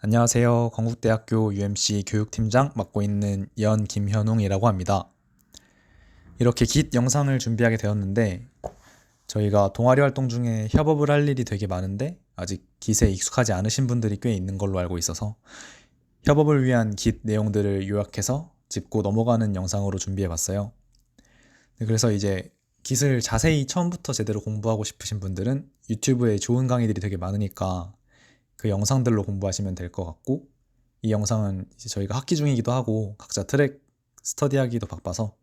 안녕하세요. 건국대학교 UMC 교육팀장 맡고 있는 김현웅이라고 합니다. 이렇게 Git 영상을 준비하게 되었는데 저희가 동아리 활동 중에 협업을 할 일이 되게 많은데 아직 Git에 익숙하지 않으신 분들이 꽤 있는 걸로 알고 있어서 협업을 위한 Git 내용들을 요약해서 짚고 넘어가는 영상으로 준비해봤어요. 그래서 이제 Git을 자세히 처음부터 제대로 공부하고 싶으신 분들은 유튜브에 좋은 강의들이 되게 많으니까 그 영상들로 공부하시면 될 것 같고, 이 영상은 이제 저희가 학기 중이기도 하고 각자 트랙 스터디하기도 바빠서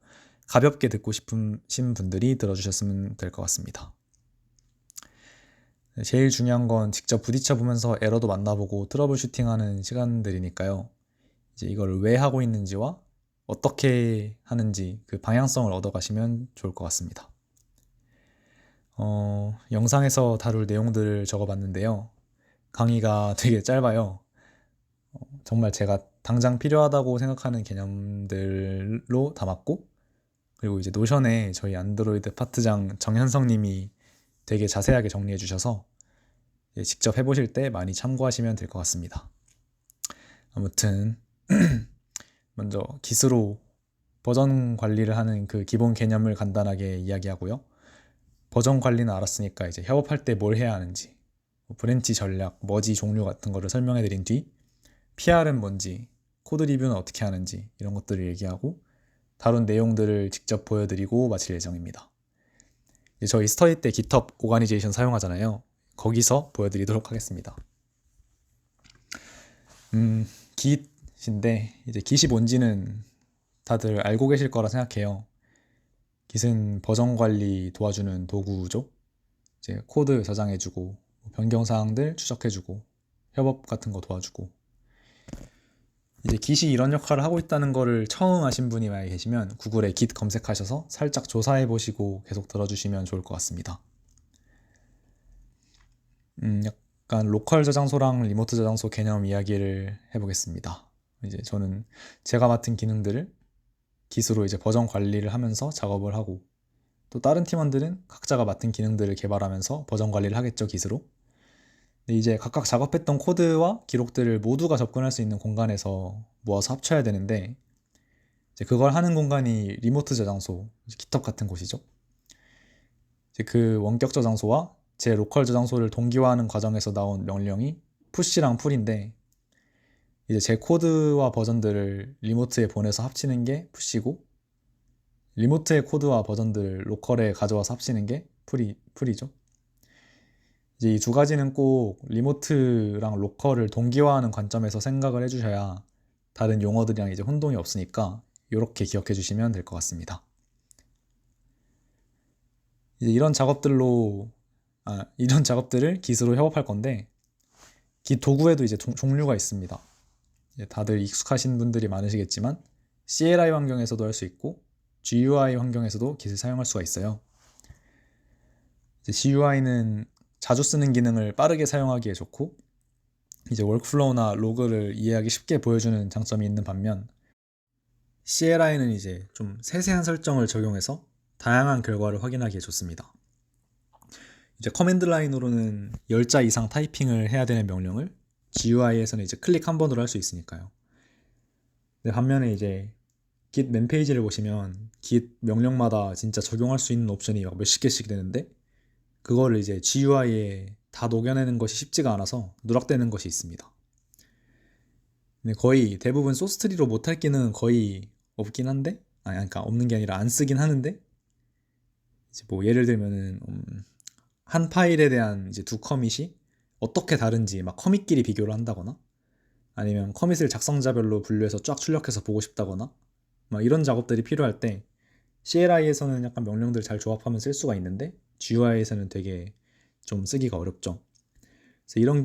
가볍게 듣고 싶으신 분들이 들어주셨으면 될 것 같습니다. 제일 중요한 건 직접 부딪혀 보면서 에러도 만나보고 트러블 슈팅하는 시간들이니까요. 이제 이걸 왜 하고 있는지와 어떻게 하는지 그 방향성을 얻어가시면 좋을 것 같습니다. 영상에서 다룰 내용들을 적어봤는데요. 강의가 되게 짧아요. 정말 제가 당장 필요하다고 생각하는 개념들로 담았고, 그리고 이제 노션에 저희 안드로이드 파트장 정현성 님이 되게 자세하게 정리해 주셔서 직접 해보실 때 많이 참고하시면 될 것 같습니다. 아무튼 먼저 Git으로 버전 관리를 하는 그 기본 개념을 간단하게 이야기하고요. 버전 관리는 알았으니까 이제 협업할 때 뭘 해야 하는지, 브랜치 전략, 머지 종류 같은 거를 설명해 드린 뒤 PR은 뭔지, 코드 리뷰는 어떻게 하는지 이런 것들을 얘기하고 다룬 내용들을 직접 보여드리고 마칠 예정입니다. 저희 스터디 때 GitHub 오가니제이션 사용하잖아요. 거기서 보여드리도록 하겠습니다. Git인데 이제 Git이 뭔지는 다들 알고 계실 거라 생각해요. Git은 버전 관리 도와주는 도구죠. 이제 코드 저장해주고 변경 사항들 추적해주고 협업 같은 거 도와주고, 이제 Git이 이런 역할을 하고 있다는 거를 처음 아신 분이 만약에 계시면 구글에 Git 검색하셔서 살짝 조사해 보시고 계속 들어주시면 좋을 것 같습니다. 약간 로컬 저장소랑 리모트 저장소 개념 이야기를 해보겠습니다. 이제 저는 제가 맡은 기능들을 Git으로 이제 버전 관리를 하면서 작업을 하고, 또 다른 팀원들은 각자가 맡은 기능들을 개발하면서 버전 관리를 하겠죠, Git으로. 근데 이제 각각 작업했던 코드와 기록들을 모두가 접근할 수 있는 공간에서 모아서 합쳐야 되는데, 이제 그걸 하는 공간이 리모트 저장소, GitHub 같은 곳이죠. 이제 그 원격 저장소와 제 로컬 저장소를 동기화하는 과정에서 나온 명령이 푸시랑 풀인데, 이제 제 코드와 버전들을 리모트에 보내서 합치는 게 푸시고, 리모트의 코드와 버전들을 로컬에 가져와서 합치는 게 풀이죠. 이제 이 두 가지는 꼭 리모트랑 로컬을 동기화하는 관점에서 생각을 해주셔야 다른 용어들이랑 이제 혼동이 없으니까 이렇게 기억해 주시면 될 것 같습니다. 이제 이런 작업들을 Git으로 협업할 건데, Git 도구에도 이제 종류가 있습니다. 다들 익숙하신 분들이 많으시겠지만 CLI 환경에서도 할 수 있고 GUI 환경에서도 Git을 사용할 수가 있어요. GUI는 자주 쓰는 기능을 빠르게 사용하기에 좋고, 이제 월크플로우나 로그를 이해하기 쉽게 보여주는 장점이 있는 반면, CLI는 이제 좀 세세한 설정을 적용해서 다양한 결과를 확인하기에 좋습니다. 이제 커맨드 라인으로는 10자 이상 타이핑을 해야 되는 명령을 GUI에서는 이제 클릭 한 번으로 할 수 있으니까요. 근데 반면에 이제 Git 맨 페이지를 보시면 Git 명령마다 진짜 적용할 수 있는 옵션이 막 몇십 개씩 되는데, 그거를 이제 GUI에 다 녹여내는 것이 쉽지가 않아서 누락되는 것이 있습니다. 근데 거의 대부분 소스트리로 못할 기능은 거의 없긴 한데, 그러니까 없는 게 아니라 안 쓰긴 하는데, 이제 뭐 예를 들면은 한 파일에 대한 이제 두 커밋이 어떻게 다른지 막 커밋끼리 비교를 한다거나, 아니면 커밋을 작성자별로 분류해서 쫙 출력해서 보고 싶다거나, 막 이런 작업들이 필요할 때 CLI에서는 약간 명령들 잘 조합하면 쓸 수가 있는데 GUI에서는 되게 좀 쓰기가 어렵죠. 그래서 이런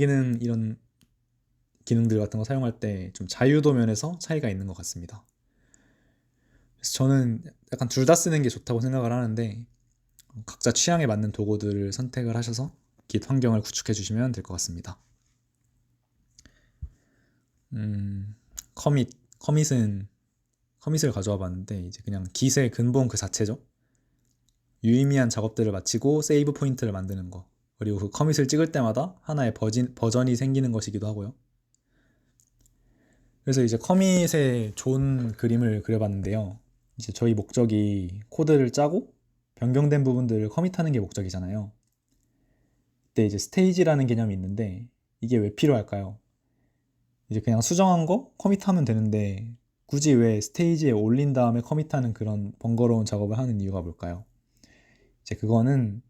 기능들 같은 거 사용할 때 좀 자유도 면에서 차이가 있는 것 같습니다. 그래서 저는 약간 둘 다 쓰는 게 좋다고 생각을 하는데, 각자 취향에 맞는 도구들을 선택을 하셔서 Git 환경을 구축해 주시면 될 것 같습니다. 커밋을 가져와 봤는데 이제 그냥 Git의 근본 그 자체죠. 유의미한 작업들을 마치고 세이브 포인트를 만드는 거, 그리고 그 커밋을 찍을 때마다 하나의 버전이 생기는 것이기도 하고요. 그래서 이제 커밋에 좋은 그림을 그려봤는데요. 이제 저희 목적이 코드를 짜고 변경된 부분들을 커밋하는 게 목적이잖아요. 그때 이제 스테이지라는 개념이 있는데 이게 왜 필요할까요? 이제 그냥 수정한 거 커밋하면 되는데 굳이 왜 스테이지에 올린 다음에 커밋하는 그런 번거로운 작업을 하는 이유가 뭘까요? 이제 그거는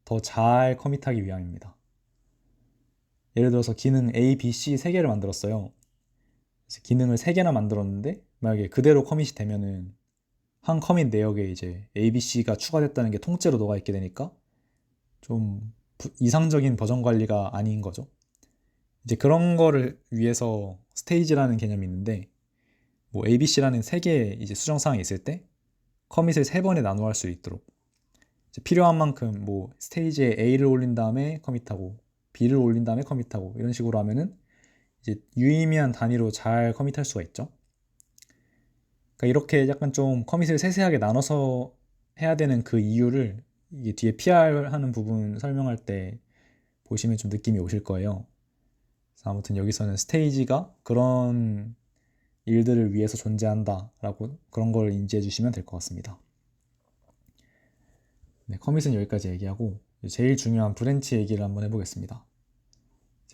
더 잘 커밋하기 위함입니다. 예를 들어서 기능 A, B, C 3개를 만들었어요. 그래서 기능을 3개나 만들었는데 만약에 그대로 커밋이 되면은 한 커밋 내역에 이제 A, B, C가 추가됐다는 게 통째로 녹아 있게 되니까 좀 이상적인 버전 관리가 아닌 거죠. 이제 그런 거를 위해서 스테이지라는 개념이 있는데 뭐 A, B, C라는 3개의 이제 수정 사항이 있을 때 커밋을 3번에 나누어 할 수 있도록 이제 필요한 만큼 뭐 스테이지에 A를 올린 다음에 커밋하고 B를 올린 다음에 커밋하고 이런 식으로 하면은 이제 유의미한 단위로 잘 커밋할 수가 있죠. 그러니까 이렇게 약간 좀 커밋을 세세하게 나눠서 해야 되는 그 이유를 이게 뒤에 PR 하는 부분 설명할 때 보시면 좀 느낌이 오실 거예요. 그래서 아무튼 여기서는 스테이지가 그런 일들을 위해서 존재한다라고 그런 걸 인지해 주시면 될 것 같습니다. 네, 커밋은 여기까지 얘기하고 제일 중요한 브랜치 얘기를 한번 해보겠습니다.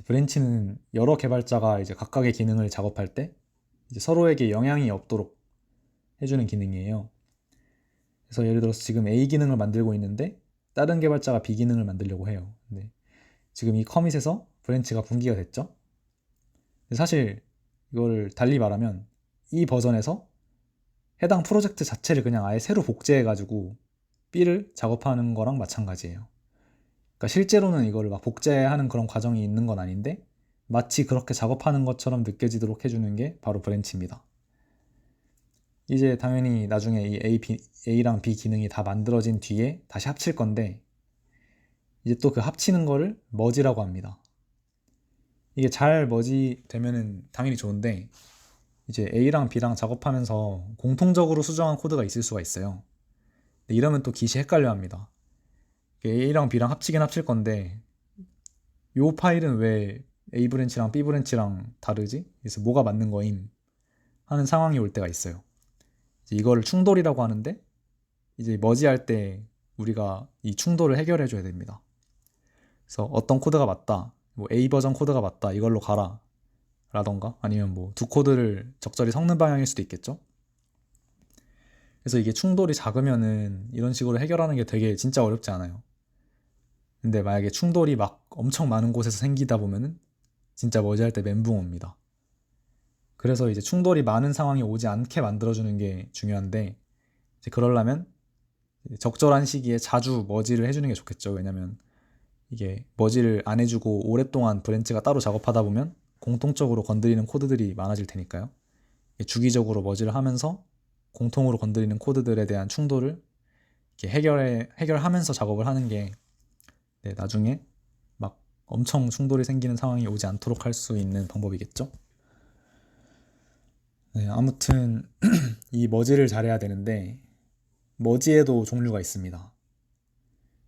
브랜치는 여러 개발자가 이제 각각의 기능을 작업할 때 이제 서로에게 영향이 없도록 해주는 기능이에요. 그래서 예를 들어서 지금 A 기능을 만들고 있는데 다른 개발자가 B 기능을 만들려고 해요. 근데 지금 이 커밋에서 브랜치가 분기가 됐죠. 근데 사실 이걸 달리 말하면 이 버전에서 해당 프로젝트 자체를 그냥 아예 새로 복제해가지고 B를 작업하는 거랑 마찬가지예요. 그러니까 실제로는 이거를 막 복제하는 그런 과정이 있는 건 아닌데 마치 그렇게 작업하는 것처럼 느껴지도록 해주는 게 바로 브랜치입니다. 이제 당연히 나중에 이 A랑 B 기능이 다 만들어진 뒤에 다시 합칠 건데 이제 또 그 합치는 거를 머지라고 합니다. 이게 잘 머지 되면은 당연히 좋은데 이제 A랑 B랑 작업하면서 공통적으로 수정한 코드가 있을 수가 있어요. 근데 이러면 또 기시 헷갈려 합니다. A랑 B랑 합치긴 합칠 건데 요 파일은 왜 A 브랜치랑 B 브랜치랑 다르지? 그래서 뭐가 맞는 거임? 하는 상황이 올 때가 있어요. 이거를 충돌이라고 하는데 이제 머지할 때 우리가 이 충돌을 해결해 줘야 됩니다. 그래서 어떤 코드가 맞다, 뭐 A 버전 코드가 맞다, 이걸로 가라 라던가 아니면 뭐 두 코드를 적절히 섞는 방향일 수도 있겠죠. 그래서 이게 충돌이 작으면은 이런 식으로 해결하는 게 되게 진짜 어렵지 않아요. 근데 만약에 충돌이 막 엄청 많은 곳에서 생기다 보면은 진짜 머지할 때 멘붕 옵니다. 그래서 이제 충돌이 많은 상황이 오지 않게 만들어주는 게 중요한데 이제 그러려면 적절한 시기에 자주 머지를 해주는 게 좋겠죠. 왜냐면 이게 머지를 안 해주고 오랫동안 브랜치가 따로 작업하다 보면 공통적으로 건드리는 코드들이 많아질 테니까요. 주기적으로 머지를 하면서 공통으로 건드리는 코드들에 대한 충돌을 해결하면서 작업을 하는 게 나중에 막 엄청 충돌이 생기는 상황이 오지 않도록 할 수 있는 방법이겠죠. 네, 아무튼 이 머지를 잘해야 되는데 머지에도 종류가 있습니다.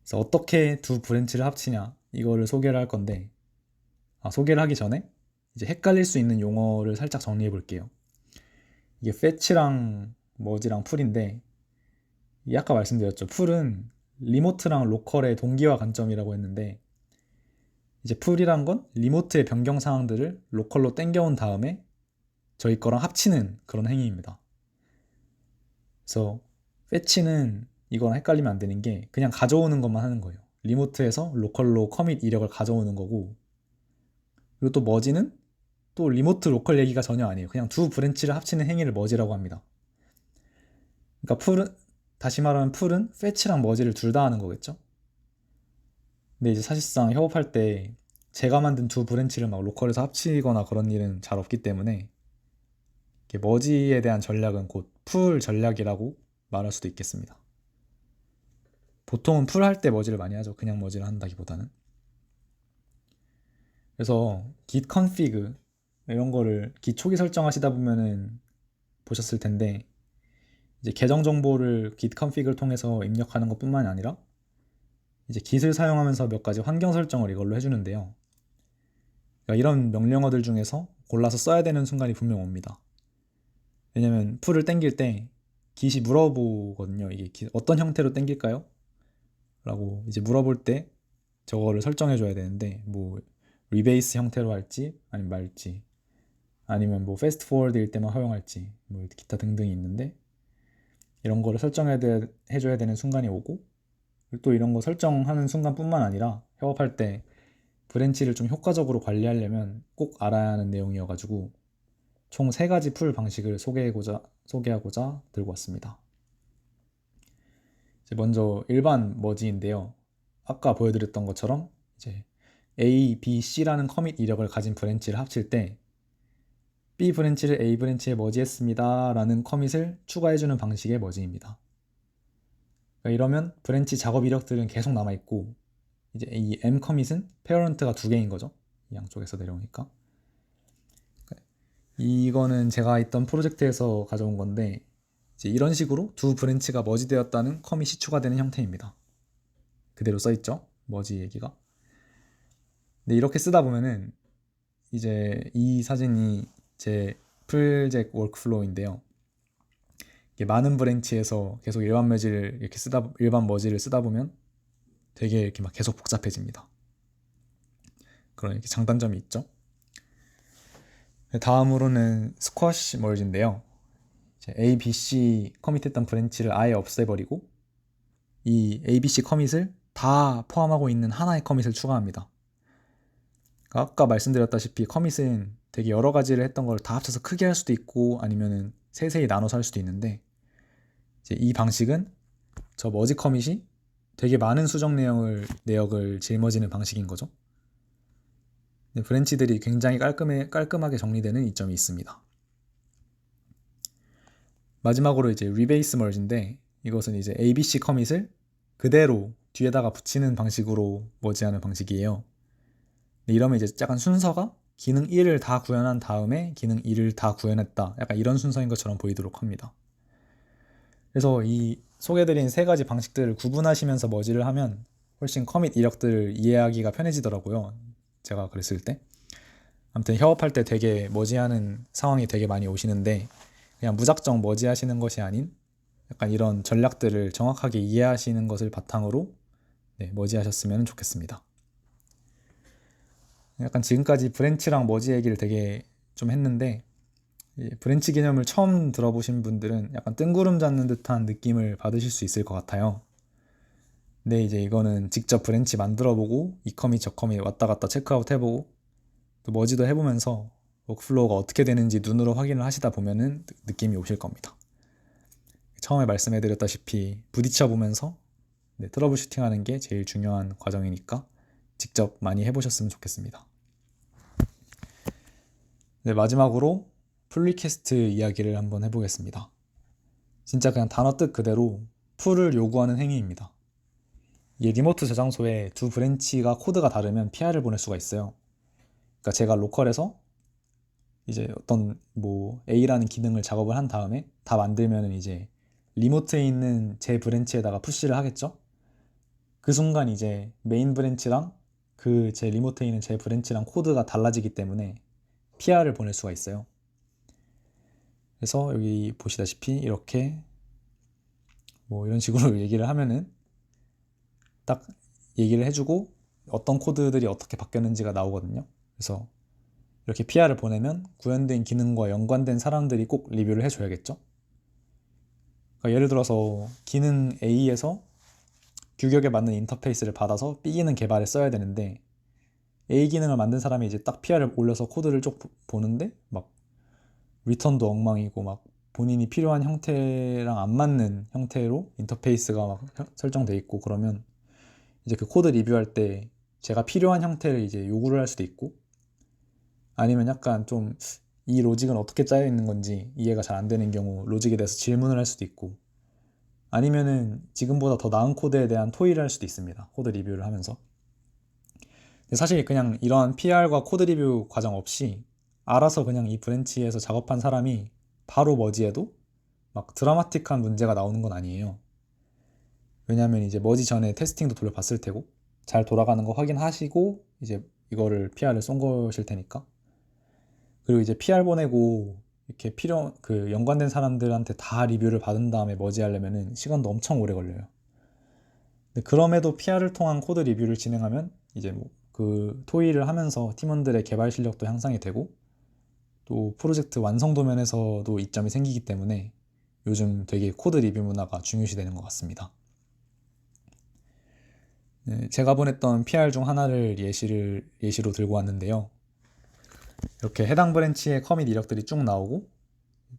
그래서 어떻게 두 브랜치를 합치냐 이거를 소개를 할 건데 소개를 하기 전에 이제 헷갈릴 수 있는 용어를 살짝 정리해 볼게요. 이게 fetch랑 머지랑 풀인데 이게 아까 말씀드렸죠. 풀은 리모트랑 로컬의 동기화 관점이라고 했는데 이제 풀이란 건 리모트의 변경 사항들을 로컬로 땡겨온 다음에 저희 거랑 합치는 그런 행위입니다. 그래서 fetch는 이거랑 헷갈리면 안 되는 게 그냥 가져오는 것만 하는 거예요. 리모트에서 로컬로 커밋 이력을 가져오는 거고 그리고 또 머지는 또 리모트 로컬 얘기가 전혀 아니에요. 그냥 두 브랜치를 합치는 행위를 머지라고 합니다. 그러니까 풀은 다시 말하면 풀은 fetch랑 머지를 둘 다 하는 거겠죠. 근데 이제 사실상 협업할 때 제가 만든 두 브랜치를 막 로컬에서 합치거나 그런 일은 잘 없기 때문에 머지에 대한 전략은 곧 풀 전략이라고 말할 수도 있겠습니다. 보통은 풀 할 때 머지를 많이 하죠. 그냥 머지를 한다기보다는. 그래서 git config 이런 거를 git 초기 설정하시다 보면은 보셨을 텐데 이제 계정 정보를 git config을 통해서 입력하는 것뿐만이 아니라 이제 git을 사용하면서 몇 가지 환경 설정을 이걸로 해주는데요. 그러니까 이런 명령어들 중에서 골라서 써야 되는 순간이 분명 옵니다. 왜냐면 풀을 땡길 때 Git이 물어보거든요. 이게 어떤 형태로 땡길까요? 라고 이제 물어볼 때 저거를 설정해 줘야 되는데 뭐 리베이스 형태로 할지 아니면 말지 아니면 뭐 패스트 포워드일 때만 허용할지 뭐 기타 등등이 있는데 이런 거를 해줘야 되는 순간이 오고 또 이런 거 설정하는 순간뿐만 아니라 협업할 때 브랜치를 좀 효과적으로 관리하려면 꼭 알아야 하는 내용이어가지고 총 3가지 풀 방식을 소개하고자 들고 왔습니다. 이제 먼저 일반 머지인데요. 아까 보여드렸던 것처럼 이제 A, B, C라는 커밋 이력을 가진 브랜치를 합칠 때 B 브랜치를 A 브랜치에 머지했습니다 라는 커밋을 추가해주는 방식의 머지입니다. 그러니까 이러면 브랜치 작업 이력들은 계속 남아있고 이제 이 M 커밋은 페어런트가 2개인 거죠. 이 양쪽에서 내려오니까. 이거는 제가 있던 프로젝트에서 가져온 건데 이제 이런 식으로 두 브랜치가 머지되었다는 커밋이 추가되는 형태입니다. 그대로 써있죠. 머지 얘기가. 근데 이렇게 쓰다 보면은 이제 이 사진이 제 프로젝트 워크플로우인데요. 이게 많은 브랜치에서 계속 일반 머지를 쓰다 보면 되게 이렇게 막 계속 복잡해집니다. 그런 이렇게 장단점이 있죠. 다음으로는 스쿼시 머지인데요. A, B, C 커밋했던 브랜치를 아예 없애버리고 이 A, B, C 커밋을 다 포함하고 있는 하나의 커밋을 추가합니다. 그러니까 아까 말씀드렸다시피 커밋은 되게 여러 가지를 했던 걸 다 합쳐서 크게 할 수도 있고 아니면은 세세히 나눠서 할 수도 있는데 이제 이 방식은 저 머지 커밋이 되게 많은 수정 내역을 짊어지는 방식인 거죠. 브랜치들이 굉장히 깔끔하게 정리되는 이점이 있습니다. 마지막으로 이제 리베이스 머지인데 이것은 이제 ABC 커밋을 그대로 뒤에다가 붙이는 방식으로 머지하는 방식이에요. 이러면 이제 약간 순서가 기능 1을 다 구현한 다음에 기능 2를 다 구현했다. 약간 이런 순서인 것처럼 보이도록 합니다. 그래서 이 소개해드린 3가지 방식들을 구분하시면서 머지를 하면 훨씬 커밋 이력들을 이해하기가 편해지더라고요. 제가 그랬을 때. 아무튼 협업할 때 되게 머지하는 상황이 되게 많이 오시는데 그냥 무작정 머지하시는 것이 아닌 약간 이런 전략들을 정확하게 이해하시는 것을 바탕으로 머지하셨으면 좋겠습니다. 약간 지금까지 브랜치랑 머지 얘기를 되게 좀 했는데 브랜치 개념을 처음 들어보신 분들은 약간 뜬구름 잡는 듯한 느낌을 받으실 수 있을 것 같아요. 근데 이제 이거는 직접 브랜치 만들어보고 이 커밋 저 커밋 왔다 갔다 체크아웃 해보고 또 머지도 해보면서 워크플로우가 어떻게 되는지 눈으로 확인을 하시다 보면은 느낌이 오실 겁니다. 처음에 말씀해드렸다시피 부딪혀보면서 트러블 슈팅하는 게 제일 중요한 과정이니까 직접 많이 해보셨으면 좋겠습니다. 마지막으로 풀리퀘스트 이야기를 한번 해보겠습니다. 진짜 그냥 단어 뜻 그대로 풀을 요구하는 행위입니다. 이 리모트 저장소에 두 브랜치가 코드가 다르면 PR을 보낼 수가 있어요. 그러니까 제가 로컬에서 이제 어떤 뭐 A라는 기능을 작업을 한 다음에 다 만들면은 이제 리모트에 있는 제 브랜치에다가 푸시를 하겠죠. 그 순간 이제 메인 브랜치랑 그 제 리모트에 있는 제 브랜치랑 코드가 달라지기 때문에 PR을 보낼 수가 있어요. 그래서 여기 보시다시피 이렇게 뭐 이런 식으로 얘기를 하면은 딱 얘기를 해주고 어떤 코드들이 어떻게 바뀌었는지가 나오거든요. 그래서 이렇게 PR을 보내면 구현된 기능과 연관된 사람들이 꼭 리뷰를 해줘야겠죠. 그러니까 예를 들어서 기능 A에서 규격에 맞는 인터페이스를 받아서 B 기능 개발에 써야 되는데 A 기능을 만든 사람이 이제 딱 PR을 올려서 코드를 쭉 보는데 막 리턴도 엉망이고 막 본인이 필요한 형태랑 안 맞는 형태로 인터페이스가 막 설정돼 있고 그러면 이제 그 코드 리뷰할 때 제가 필요한 형태를 이제 요구를 할 수도 있고 아니면 약간 좀 이 로직은 어떻게 짜여 있는 건지 이해가 잘 안 되는 경우 로직에 대해서 질문을 할 수도 있고 아니면은 지금보다 더 나은 코드에 대한 토의를 할 수도 있습니다. 코드 리뷰를 하면서. 근데 사실 그냥 이러한 PR과 코드 리뷰 과정 없이 알아서 그냥 이 브랜치에서 작업한 사람이 바로 머지해도 막 드라마틱한 문제가 나오는 건 아니에요. 왜냐하면 이제 머지 전에 테스팅도 돌려봤을 테고 잘 돌아가는 거 확인하시고 이제 이거를 PR을 쏜 것일 테니까. 그리고 이제 PR 보내고 이렇게 연관된 사람들한테 다 리뷰를 받은 다음에 머지하려면은 시간도 엄청 오래 걸려요. 근데 그럼에도 PR을 통한 코드 리뷰를 진행하면 이제 뭐 그 토의를 하면서 팀원들의 개발 실력도 향상이 되고 또 프로젝트 완성도 면에서도 이점이 생기기 때문에 요즘 되게 코드 리뷰 문화가 중요시되는 것 같습니다. 네, 제가 보냈던 PR 중 하나를 예시로 들고 왔는데요. 이렇게 해당 브랜치의 커밋 이력들이 쭉 나오고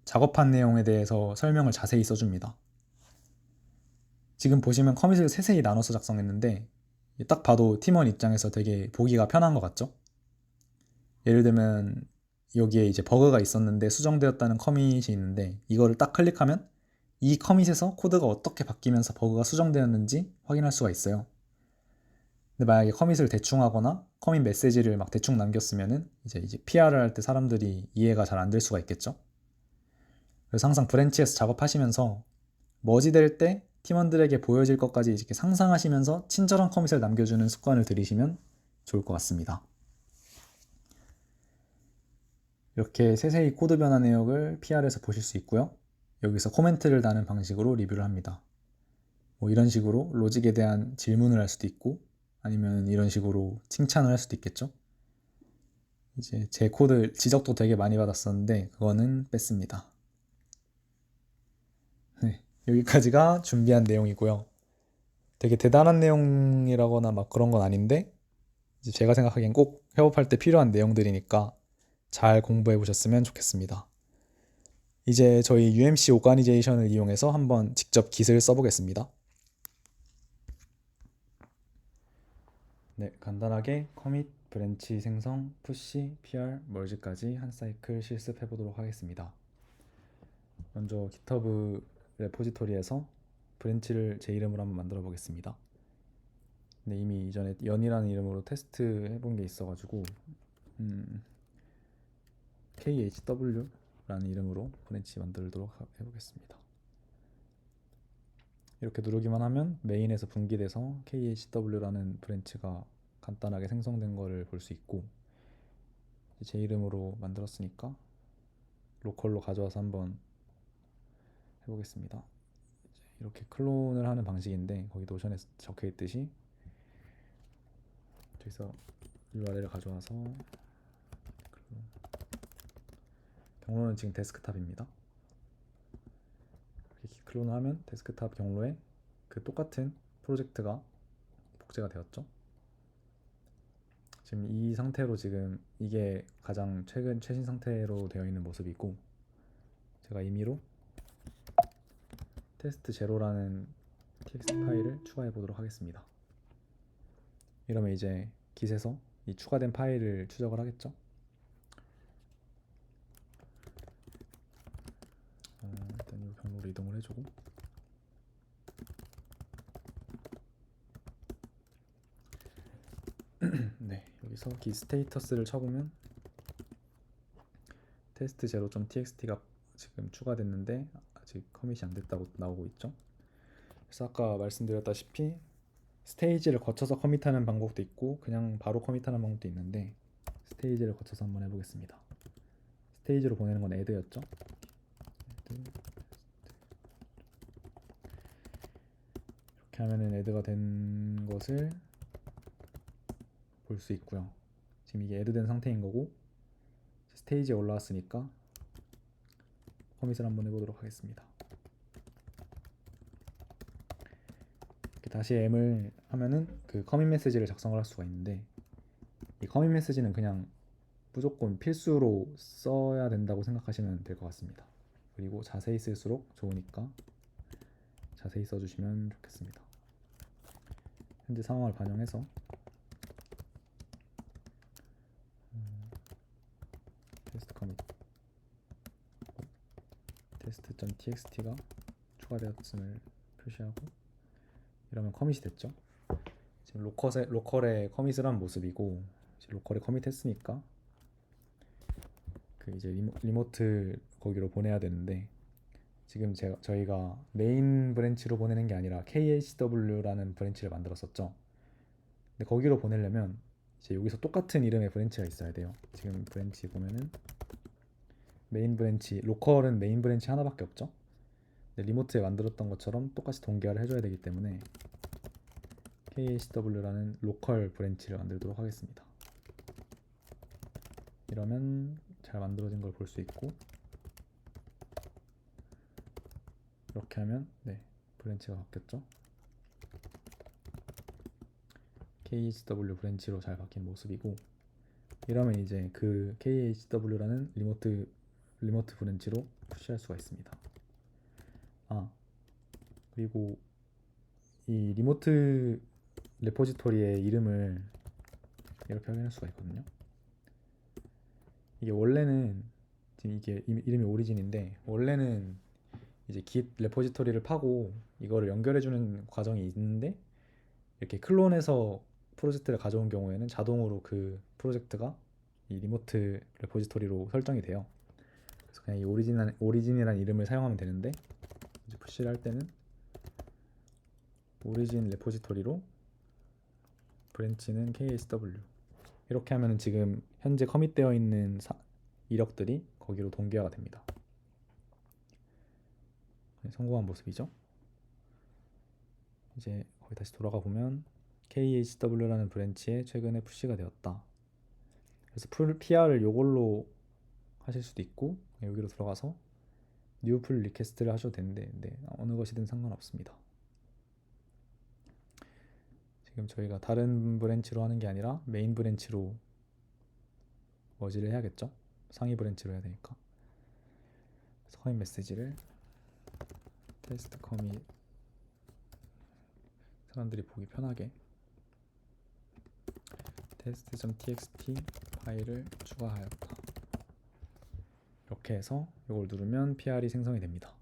작업한 내용에 대해서 설명을 자세히 써줍니다. 지금 보시면 커밋을 세세히 나눠서 작성했는데 딱 봐도 팀원 입장에서 되게 보기가 편한 것 같죠? 예를 들면 여기에 이제 버그가 있었는데 수정되었다는 커밋이 있는데 이거를 딱 클릭하면 이 커밋에서 코드가 어떻게 바뀌면서 버그가 수정되었는지 확인할 수가 있어요. 근데 만약에 커밋을 대충 하거나 커밋 메시지를 막 대충 남겼으면은 이제 PR을 할 때 사람들이 이해가 잘 안 될 수가 있겠죠? 그래서 항상 브랜치에서 작업하시면서 머지될 때 팀원들에게 보여질 것까지 이렇게 상상하시면서 친절한 커밋을 남겨주는 습관을 들이시면 좋을 것 같습니다. 이렇게 세세히 코드 변화 내역을 PR에서 보실 수 있고요. 여기서 코멘트를 다는 방식으로 리뷰를 합니다. 뭐 이런 식으로 로직에 대한 질문을 할 수도 있고 아니면 이런 식으로 칭찬을 할 수도 있겠죠. 이제 제 코드 지적도 되게 많이 받았었는데 그거는 뺐습니다. 네, 여기까지가 준비한 내용이고요. 되게 대단한 내용이라거나 막 그런 건 아닌데 이제 제가 생각하기엔 꼭 협업할 때 필요한 내용들이니까 잘 공부해 보셨으면 좋겠습니다. 이제 저희 UMC 오가니제이션을 이용해서 한번 직접 깃을 써보겠습니다. 네, 간단하게 커밋, 브랜치 생성, 푸시, PR, 멀지까지 한 사이클 실습해 보도록 하겠습니다. 먼저 GitHub 레포지토리에서 브랜치를 제 이름으로 한번 만들어 보겠습니다. 근데 이미 이전에 연이라는 이름으로 테스트 해본 게 있어가지고 KHW라는 이름으로 브랜치 만들도록 해보겠습니다. 이렇게 누르기만 하면 메인에서 분기돼서 KHW라는 브랜치가 간단하게 생성된 거를 볼 수 있고 제 이름으로 만들었으니까 로컬로 가져와서 한번 해보겠습니다. 이렇게 클론을 하는 방식인데 거기 노션에 적혀 있듯이 여기서 URL을 가져와서 경로는 지금 데스크탑입니다. 이렇게 클론을 하면 데스크탑 경로에 그 똑같은 프로젝트가 복제가 되었죠. 지금 이 상태로 지금 이게 가장 최신 상태로 되어 있는 모습이고 제가 임의로 테스트 제로라는 txt 파일을 추가해 보도록 하겠습니다. 이러면 이제 깃에서 이 추가된 파일을 추적을 하겠죠. 일단 이 경로로 이동을 해주고 네, 여기서 깃 스테이터스를 쳐보면 테스트 제로.txt가 지금 추가됐는데 아직 커밋이 안 됐다고 나오고 있죠. 그래서 아까 말씀드렸다시피 스테이지를 거쳐서 커밋하는 방법도 있고 그냥 바로 커밋하는 방법도 있는데 스테이지를 거쳐서 한번 해보겠습니다. 스테이지로 보내는 건 add였죠. 이렇게 하면은 add가 된 것을 볼 수 있고요. 지금 이게 add된 상태인 거고 스테이지에 올라왔으니까 커밋을 한번 해보도록 하겠습니다. 이렇게 다시 m을 하면은 그 커밋 메시지를 작성을 할 수가 있는데 이 커밋 메시지는 그냥 무조건 필수로 써야 된다고 생각하시면 될 것 같습니다. 그리고 자세히 쓸수록 좋으니까 자세히 써주시면 좋겠습니다. 현재 상황을 반영해서 테스트 커밋 테스트.txt가 추가되었음을 표시하고 이러면 커밋이 됐죠. 지금 로컬에 커밋을 한 모습이고 로컬에 커밋했으니까 그 이제 리모트 거기로 보내야 되는데 지금 저희가 메인 브랜치로 보내는 게 아니라 KHW라는 브랜치를 만들었었죠. 근데 거기로 보내려면 이제 여기서 똑같은 이름의 브랜치가 있어야 돼요. 지금 브랜치 보면은 메인 브랜치, 로컬은 메인 브랜치 하나밖에 없죠. 리모트에 만들었던 것처럼 똑같이 동기화를 해줘야 되기 때문에 KHW라는 로컬 브랜치를 만들도록 하겠습니다. 이러면 잘 만들어진 걸 볼 수 있고, 이렇게 하면 네, 브랜치가 바뀌었죠. KHW 브랜치로 잘 바뀐 모습이고, 이러면 이제 그 KHW라는 리모트 브랜치로 푸시할 수가 있습니다. 그리고 이 리모트 레포지토리의 이름을 이렇게 확인할 수가 있거든요. 이게 원래는 지금 이게 이름이 오리진인데, 원래는 이제 git 레포지토리를 파고 이거를 연결해주는 과정이 있는데, 이렇게 클론해서 프로젝트를 가져온 경우에는 자동으로 그 프로젝트가 이 리모트 레포지토리로 설정이 돼요. 그래서 그냥 이 오리진이라는 이름을 사용하면 되는데, 이제 푸시를 할 때는 오리진 레포지토리로 브랜치는 KSW 이렇게 하면 지금 현재 커밋되어 있는 이력들이 거기로 동기화가 됩니다. 네, 성공한 모습이죠. 이제 거기 다시 돌아가 보면 KHW라는 브랜치에 최근에 푸시가 되었다. 그래서 PR을 이걸로 하실 수도 있고, 여기로 들어가서 new pull request를 하셔도 되는데, 네, 어느 것이든 상관없습니다. 지금 저희가 다른 브랜치로 하는 게 아니라 메인 브랜치로 머지를 해야겠죠. 상위 브랜치로 해야 되니까. 그래서 커밋 메시지를 테스트 커밋, 사람들이 보기 편하게 test.txt 파일을 추가하였다. 이렇게 해서 이걸 누르면 PR이 생성이 됩니다.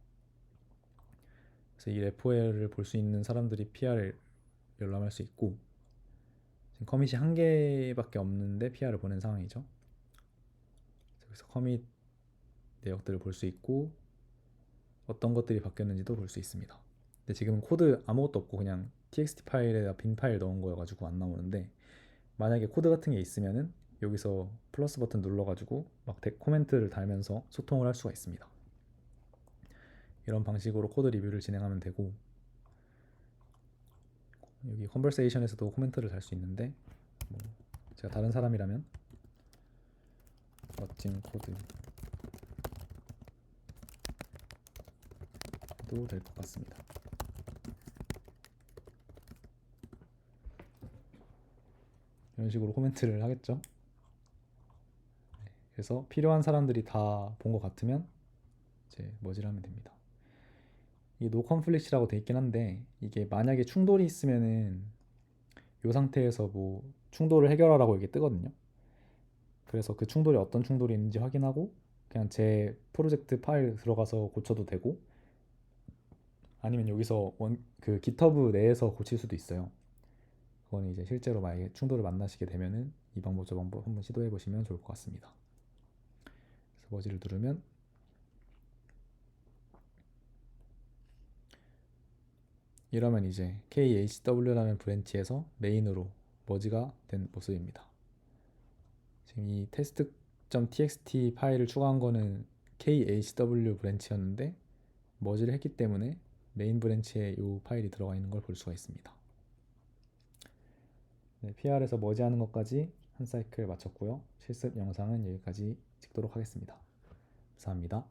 그래서 이 레포를 볼 수 있는 사람들이 PR을 열람할 수 있고, 지금 커밋이 한 개밖에 없는데 PR을 보낸 상황이죠. 그래서 커밋 내역들을 볼 수 있고, 어떤 것들이 바뀌었는지도 볼 수 있습니다. 근데 지금 코드 아무것도 없고 그냥 txt 파일에다 빈 파일 넣은 거여가지고 안 나오는데, 만약에 코드 같은 게 있으면은 여기서 플러스 버튼 눌러가지고 막 코멘트를 달면서 소통을 할 수가 있습니다. 이런 방식으로 코드 리뷰를 진행하면 되고, 여기 컨버세이션에서도 코멘트를 달 수 있는데, 제가 다른 사람이라면 멋진 코드도 될 것 같습니다. 이런 식으로 코멘트를 하겠죠. 그래서 필요한 사람들이 다 본 것 같으면 이제 머지를 하면 됩니다. 이게 노 컨플릭트라고 돼 있긴 한데, 이게 만약에 충돌이 있으면은 이 상태에서 뭐 충돌을 해결하라고 이게 뜨거든요. 그래서 그 충돌이 어떤 충돌이 있는지 확인하고 그냥 제 프로젝트 파일 들어가서 고쳐도 되고, 아니면 여기서 그 GitHub 내에서 고칠 수도 있어요. 그건 이제 실제로 만약에 충돌을 만나시게 되면은 이 방법 저 방법 한번 시도해 보시면 좋을 것 같습니다. 그래서 머지를 누르면 이러면 이제 KHW라는 브랜치에서 메인으로 머지가 된 모습입니다. 지금 이 test.txt 파일을 추가한 거는 KHW 브랜치였는데 머지를 했기 때문에 메인 브랜치에 이 파일이 들어가 있는 걸 볼 수가 있습니다. 네, PR에서 머지하는 것까지 한 사이클 마쳤고요. 실습 영상은 여기까지 찍도록 하겠습니다. 감사합니다.